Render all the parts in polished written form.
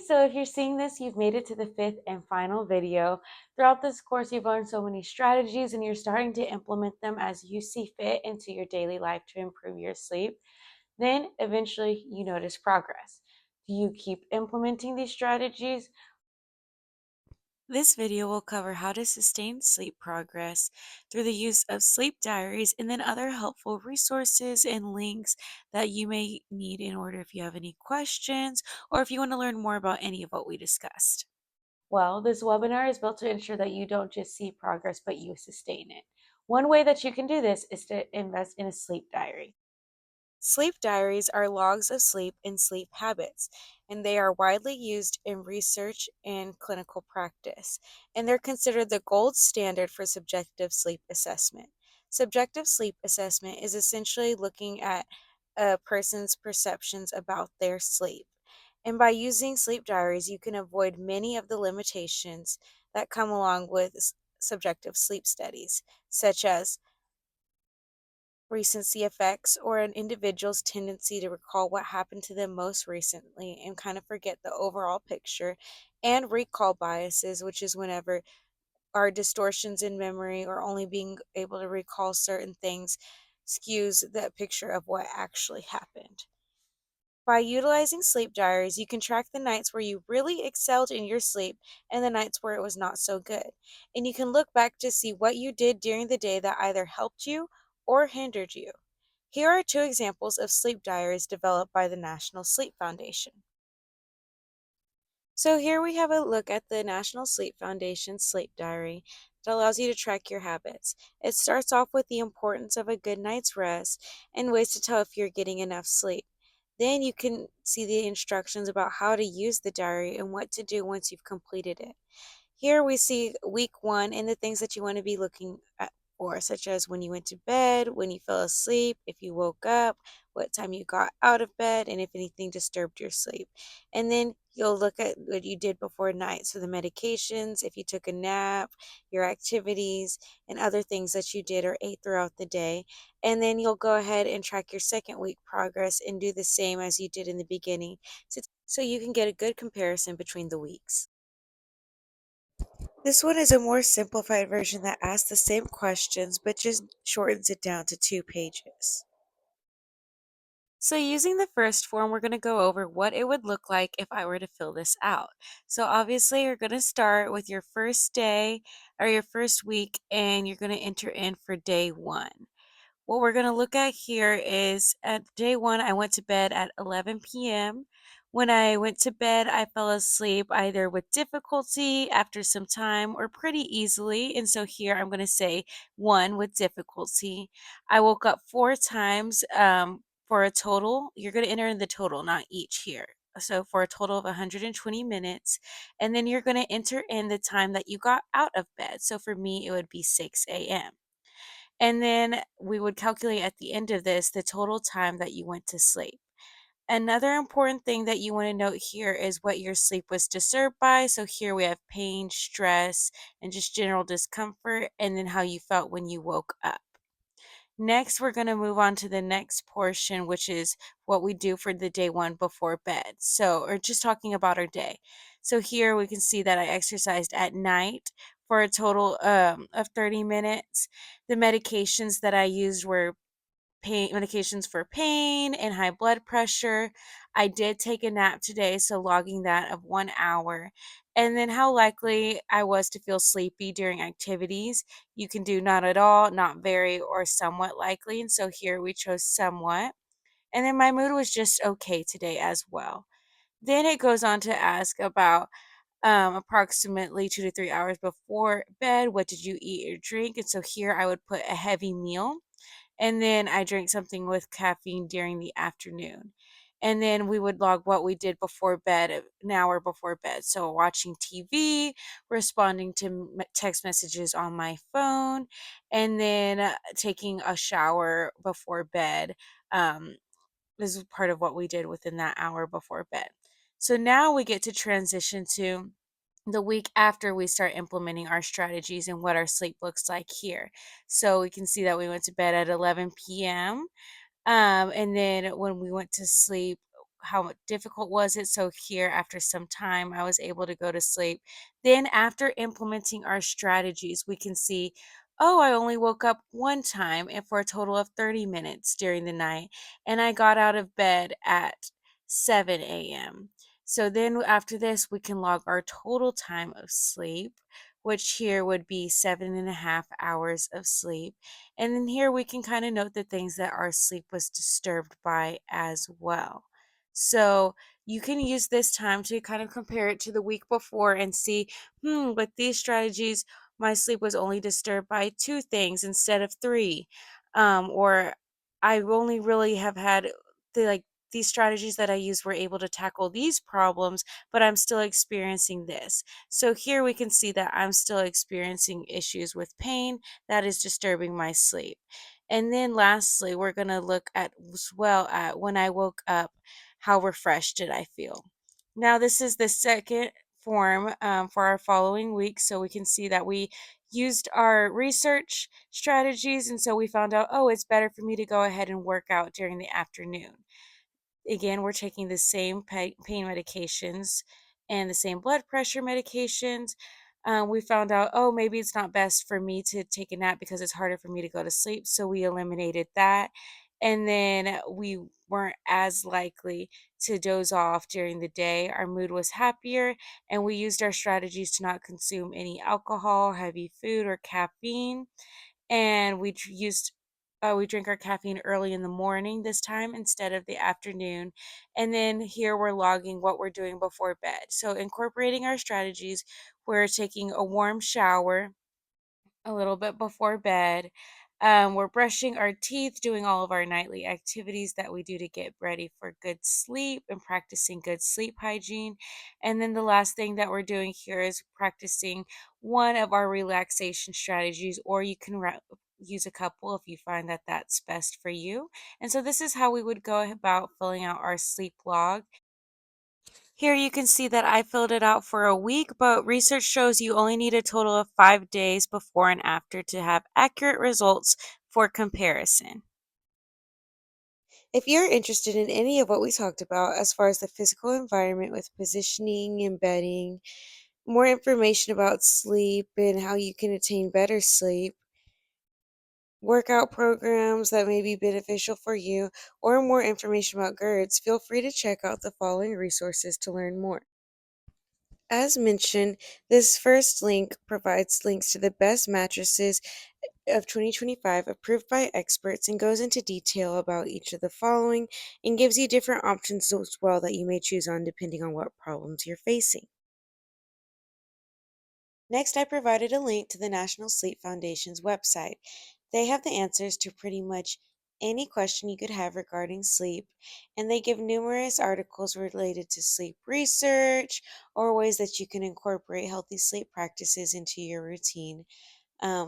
so if you're seeing this, you've made it to the fifth and final video. Throughout this course, you've learned so many strategies and you're starting to implement them as you see fit into your daily life to improve your sleep. Then eventually you notice progress. Do you keep implementing these strategies? This video will cover how to sustain sleep progress through the use of sleep diaries and then other helpful resources and links that you may need in order if you have any questions or if you want to learn more about any of what we discussed. Well, this webinar is built to ensure that you don't just see progress, but you sustain it. One way that you can do this is to invest in a sleep diary. Sleep diaries are logs of sleep and sleep habits, and they are widely used in research and clinical practice, and they're considered the gold standard for subjective sleep assessment. Subjective sleep assessment is essentially looking at a person's perceptions about their sleep. And by using sleep diaries, you can avoid many of the limitations that come along with subjective sleep studies, such as recency effects, or an individual's tendency to recall what happened to them most recently and kind of forget the overall picture, and recall biases, which is whenever our distortions in memory or only being able to recall certain things skews the picture of what actually happened. By utilizing sleep diaries, you can track the nights where you really excelled in your sleep and the nights where it was not so good. And you can look back to see what you did during the day that either helped you or hindered you. Here are two examples of sleep diaries developed by the National Sleep Foundation. So here we have a look at the National Sleep Foundation Sleep Diary that allows you to track your habits. It starts off with the importance of a good night's rest and ways to tell if you're getting enough sleep. Then you can see the instructions about how to use the diary and what to do once you've completed it. Here we see week 1 and the things that you want to be looking at for, such as when you went to bed, when you fell asleep, if you woke up, what time you got out of bed, and if anything disturbed your sleep. And then you'll look at what you did before night, so the medications, if you took a nap, your activities, and other things that you did or ate throughout the day. And then you'll go ahead and track your second week progress and do the same as you did in the beginning, so you can get a good comparison between the weeks. This one is a more simplified version that asks the same questions but just shortens it down to 2 pages. So using the first form, we're going to go over what it would look like if I were to fill this out. So obviously you're going to start with your first day or your first week, and you're going to enter in for day 1. What we're going to look at here is at day 1, I went to bed at 11 p.m. When I went to bed, I fell asleep either with difficulty, after some time, or pretty easily. And so here I'm going to say 1 with difficulty. I woke up 4 times for a total. You're going to enter in the total, not each here. So for a total of 120 minutes. And then you're going to enter in the time that you got out of bed. So for me, it would be 6 a.m. And then we would calculate at the end of this the total time that you went to sleep. Another important thing that you want to note here is what your sleep was disturbed by. So here we have pain, stress, and just general discomfort, and then how you felt when you woke up. Next, we're going to move on to the next portion, which is what we do for the day 1 before bed. So, or just talking about our day. So here we can see that I exercised at night for a total of 30 minutes. The medications that I used were medications for pain and high blood pressure. I did take a nap today, so logging that of 1 hour. And then how likely I was to feel sleepy during activities. You can do not at all, not very, or somewhat likely. And so here we chose somewhat. And then my mood was just okay today as well. Then it goes on to ask about approximately 2 to 3 hours before bed, what did you eat or drink? And so here I would put a heavy meal, and then I drank something with caffeine during the afternoon. And then we would log what we did before bed, an hour before bed. So watching TV, responding to text messages on my phone, and then taking a shower before bed. This is part of what we did within that hour before bed. So now we get to transition to the week after we start implementing our strategies and what our sleep looks like here. So we can see that we went to bed at 11 p.m. And then when we went to sleep, how difficult was it. So here, after some time, I was able to go to sleep. Then, after implementing our strategies, we can see, oh, I only woke up one time and for a total of 30 minutes during the night, and I got out of bed at 7 a.m. So then after this, we can log our total time of sleep, which here would be 7.5 hours of sleep. And then here we can kind of note the things that our sleep was disturbed by as well. So you can use this time to kind of compare it to the week before and see, with these strategies, my sleep was only disturbed by two things instead of three. Or I only really have had these strategies that I use were able to tackle these problems, but I'm still experiencing this. So here we can see that I'm still experiencing issues with pain that is disturbing my sleep. And then lastly, we're going to look at as well at when I woke up, how refreshed did I feel? Now, this is the second form for our following week. So we can see that we used our research strategies. And so we found out, oh, it's better for me to go ahead and work out during the afternoon. Again, we're taking the same pain medications and the same blood pressure medications. We found out, oh, maybe it's not best for me to take a nap because it's harder for me to go to sleep. So we eliminated that. And then we weren't as likely to doze off during the day. Our mood was happier, and we used our strategies to not consume any alcohol, heavy food, or caffeine. And we drink our caffeine early in the morning this time instead of the afternoon. And then here we're logging what we're doing before bed. So incorporating our strategies, we're taking a warm shower a little bit before bed. We're brushing our teeth, doing all of our nightly activities that we do to get ready for good sleep and practicing good sleep hygiene. And then the last thing that we're doing here is practicing one of our relaxation strategies, or you can use a couple if you find that that's best for you. And so this is how we would go about filling out our sleep log. Here you can see that I filled it out for a week, but research shows you only need a total of 5 days before and after to have accurate results for comparison. If you're interested in any of what we talked about as far as the physical environment with positioning and bedding, more information about sleep and how you can attain better sleep, workout programs that may be beneficial for you, or more information about GERDs, feel free to check out the following resources to learn more. As mentioned, this first link provides links to the best mattresses of 2025 approved by experts and goes into detail about each of the following and gives you different options as well that you may choose on depending on what problems you're facing. Next, I provided a link to the National Sleep Foundation's website. They have the answers to pretty much any question you could have regarding sleep, and they give numerous articles related to sleep research or ways that you can incorporate healthy sleep practices into your routine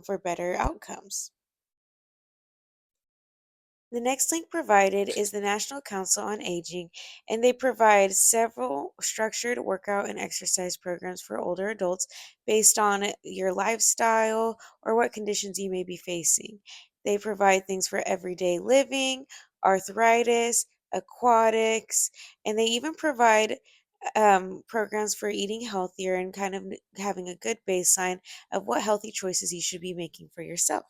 for better outcomes. The next link provided is the National Council on Aging, and they provide several structured workout and exercise programs for older adults based on your lifestyle or what conditions you may be facing. They provide things for everyday living, arthritis, aquatics, and they even provide programs for eating healthier and kind of having a good baseline of what healthy choices you should be making for yourself.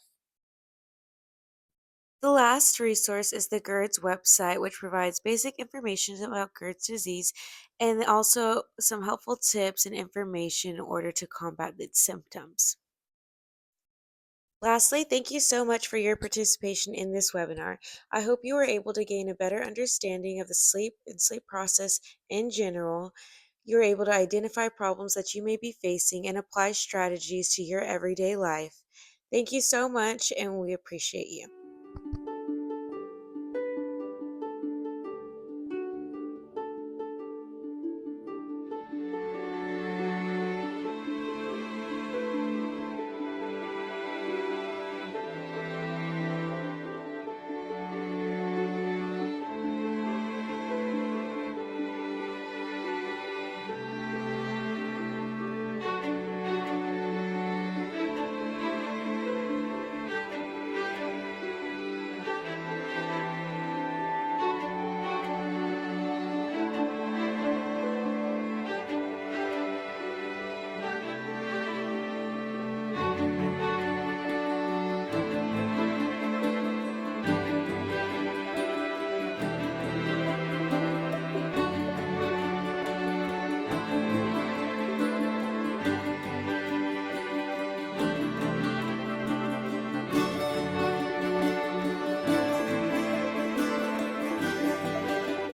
The last resource is the GERD's website, which provides basic information about GERD's disease and also some helpful tips and information in order to combat its symptoms. Lastly, thank you so much for your participation in this webinar. I hope you were able to gain a better understanding of the sleep and sleep process in general. You're able to identify problems that you may be facing and apply strategies to your everyday life. Thank you so much, and we appreciate you.